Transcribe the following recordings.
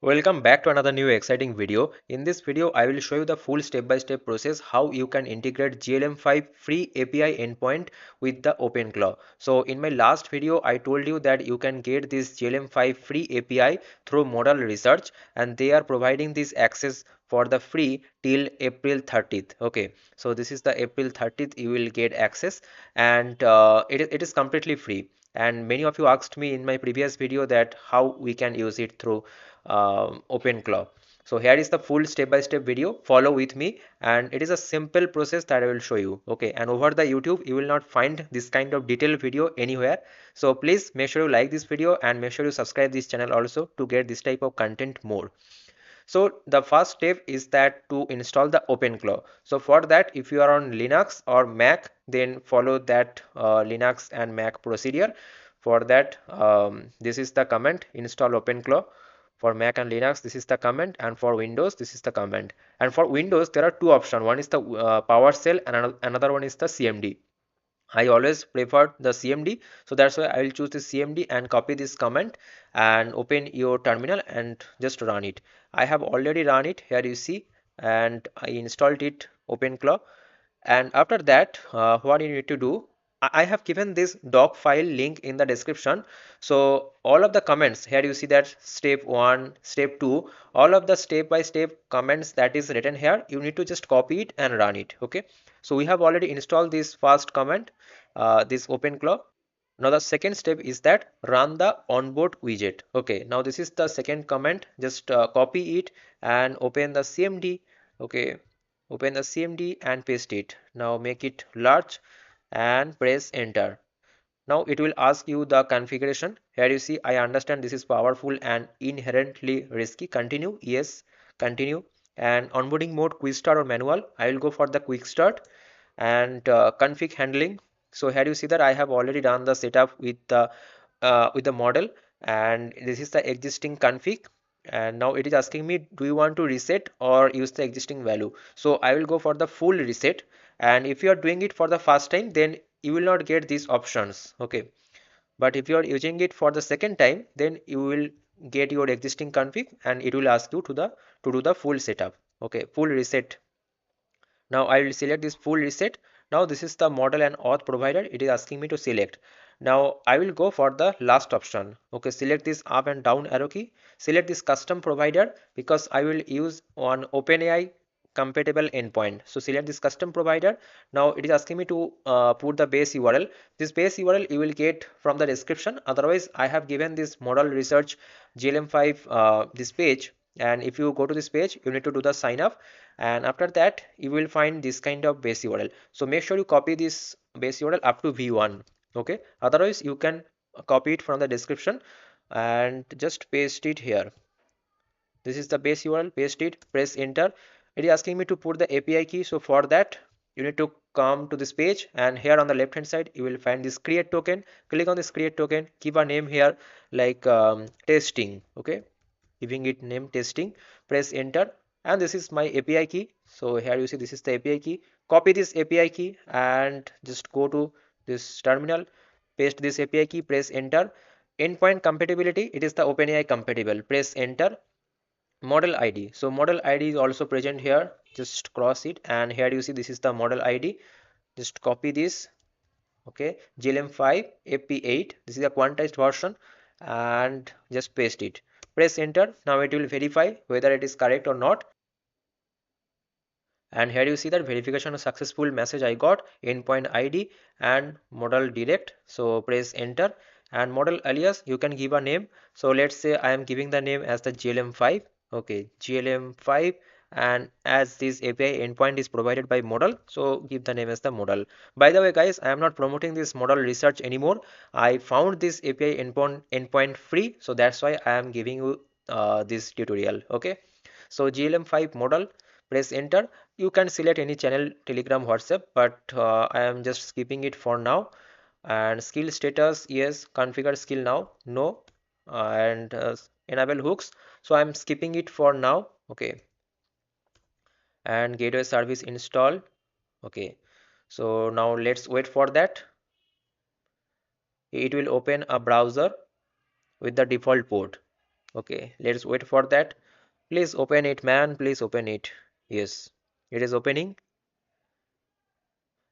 Welcome back to another new exciting video. In this video, I will show you the full step-by-step process how you can integrate GLM5 free API endpoint with the Openclaw. So in my last video, I told you that you can get this GLM5 free API through Model Research, and they are providing this access for the free till April 30th. Okay, so this is the April 30th you will get access, and it is completely free. And many of you asked me in my previous video that how we can use it through Openclaw. So here is the full step-by-step video. Follow with me, and it is a simple process that I will show you. Okay, and over the YouTube you will not find this kind of detailed video anywhere. So please make sure you like this video and make sure you subscribe this channel also to get this type of content more. So the first step is that to install the Openclaw. So for that, if you are on Linux or Mac, then follow that Linux and Mac procedure. For that, this is the command: install Openclaw. For Mac and Linux, this is the command, and for Windows, this is the command. And for Windows, there are two options. One is the PowerShell, and another one is the CMD. I always prefer the CMD, so that's why I will choose the CMD and copy this command and open your terminal and just run it. I have already run it, here you see, and I installed it Openclaw. And after that, what you need to do, I have given this doc file link in the description. So all of the comments here, you see that step 1, step 2, all of the step by step comments that is written here, you need to just copy it and run it. Okay, so we have already installed this first command, this Openclaw. Now the second step is that run the onboard widget. Okay, now this is the second command. Just copy it and open the CMD. Okay, open the CMD and paste it. Now make it large and press enter. Now it will ask you the configuration. Here you see, I understand this is powerful and inherently risky. Continue. Yes, continue. And onboarding mode, quick start or manual. I will go for the quick start. And config handling. So here you see that I have already done the setup with the model, and this is the existing config. And now it is asking me, do you want to reset or use the existing value? So I will go for the full reset. And if you are doing it for the first time, then you will not get these options. Okay, but if you are using it for the second time, then you will get your existing config and it will ask you to do the full setup. Okay, full reset. Now I will select this full reset. Now this is the model and auth provider. It is asking me to select. Now I will go for the last option. Okay, select this up and down arrow key. Select this custom provider because I will use on OpenAI compatible endpoint. So select this custom provider. Now it is asking me to put the base URL. This base URL you will get from the description. Otherwise, I have given this model research GLM5 this page. And if you go to this page, you need to do the sign up, and after that you will find this kind of base URL. So make sure you copy this base URL up to v1. Okay, otherwise you can copy it from the description and just paste it here. This is the base URL, paste it, press enter. It is asking me to put the API key. So for that you need to come to this page, and here on the left hand side you will find this create token. Click on this create token, give a name here like testing. Okay, giving it name testing, press enter, and this is my API key. So here you see this is the API key. Copy this API key and just go to this terminal, paste this API key, press enter. Endpoint compatibility, it is the OpenAI compatible, press enter. Model ID, so model ID is also present here, just cross it, and here you see this is the model ID. Just copy this. Okay, GLM5 AP8, this is a quantized version, and just paste it, press enter. Now it will verify whether it is correct or not, and here you see that verification of successful message I got, endpoint ID and model direct. So press enter, and model alias you can give a name. So let's say I am giving the name as the GLM5. Okay, GLM5, and as this API endpoint is provided by model, so give the name as the model. By the way guys, I am not promoting this model research anymore. I found this API endpoint free, so that's why I am giving you this tutorial. Okay, so GLM5 model, press enter. You can select any channel, Telegram, WhatsApp, but I am just skipping it for now. And skill status, yes. Configure skill now, no. And enable hooks, so I'm skipping it for now. Okay, and gateway service install. Okay, so now let's wait for that. It will open a browser with the default port. Okay, let's wait for that. Please open it, man, please open it. Yes, it is opening.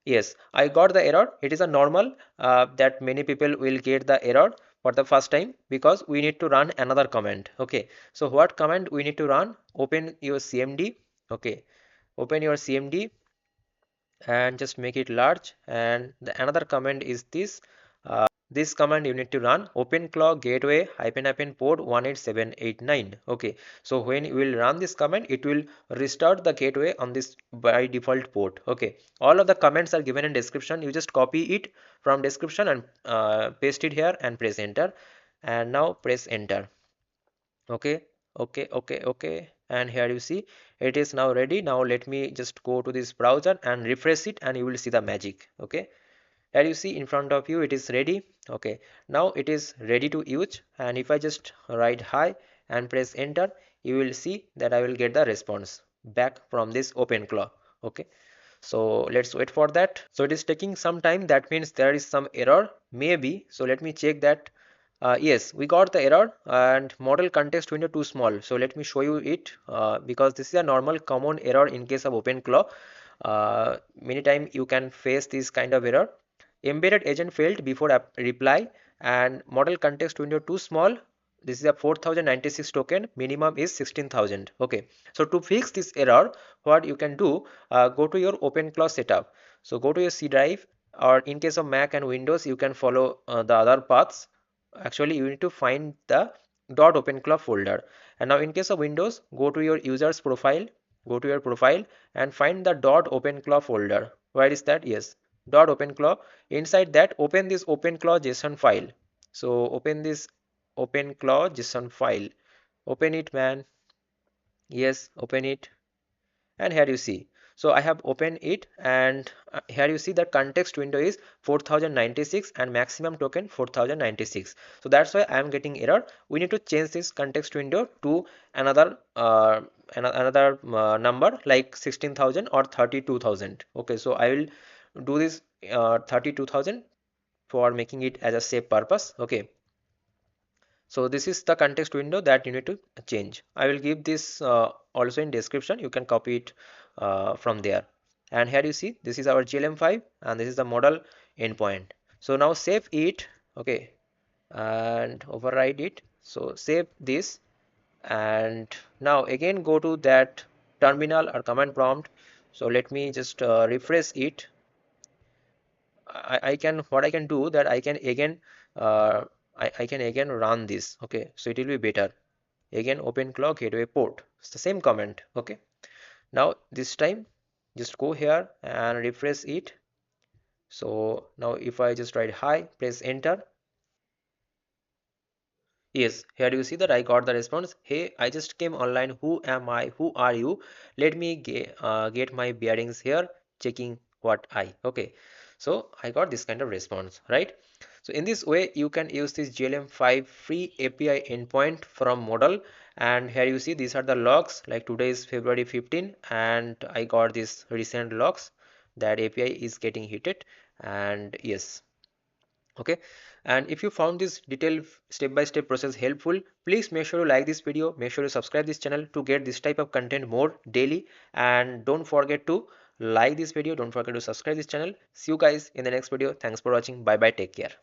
Yes, I got the error. It is a normal that many people will get the error for the first time because we need to run another command. Okay, so what command we need to run? Open your cmd. Okay, open your cmd and just make it large, and another command is this. This command you need to run openclaw gateway hyphen hyphen port 18789. Okay, so when you will run this command, it will restart the gateway on this by default port. Okay, all of the commands are given in description. You just copy it from description and paste it here and press enter, and now press enter. Okay, okay, and here you see it is now ready. Now let me just go to this browser and refresh it, and you will see the magic. Okay, here you see in front of you it is ready. Okay, now it is ready to use, and if I just write hi and press enter, you will see that I will get the response back from this openclaw. Okay, so let's wait for that. So it is taking some time, that means there is some error maybe. So let me check that. Yes, we got the error and model context window too small. So let me show you it because this is a normal common error in case of openclaw. Many times you can face this kind of error. Embedded agent failed before reply, and model context window too small. This is a 4096 token, minimum is 16,000. Okay, so to fix this error, what you can do, go to your openclaw setup. So go to your C drive, or in case of Mac and Windows you can follow the other paths. Actually you need to find the .openclaw folder, and now in case of Windows, go to your users profile, go to your profile and find the .openclaw folder. Where is that? Yes, .openclaw. Inside that, open this openclaw JSON file. So open this openclaw JSON file. Open it, man. Yes, open it, and here you see. So I have opened it, and here you see the context window is 4096 and maximum token 4096. So that's why I am getting error. We need to change this context window to another number like 16,000 or 32,000. Okay, so I will do this 32,000 for making it as a safe purpose. Okay, so this is the context window that you need to change. I will give this also in description. You can copy it from there. And here you see this is our GLM5 and this is the model endpoint. So now save it. Okay, and override it. So save this, and now again go to that terminal or command prompt. So let me just refresh it. I can, what I can do, that I can again I can again run this. Okay, so it will be better. Again openclaw gateway port, it's the same command. Okay, now this time just go here and refresh it. So now if I just write hi, press enter. Yes, here you see that I got the response. Hey, I just came online. Who am I? Who are you? Let me get my bearings here. Checking what I. Okay, so I got this kind of response, right? So in this way, you can use this GLM5 free API endpoint from model. And here you see these are the logs. Like today is February 15, and I got this recent logs that API is getting hit. And yes. Okay, and if you found this detailed step-by-step process helpful, please make sure to like this video, make sure to subscribe this channel to get this type of content more daily, and don't forget to like this video, don't forget to subscribe this channel. See you guys in the next video. Thanks for watching. Bye bye, take care.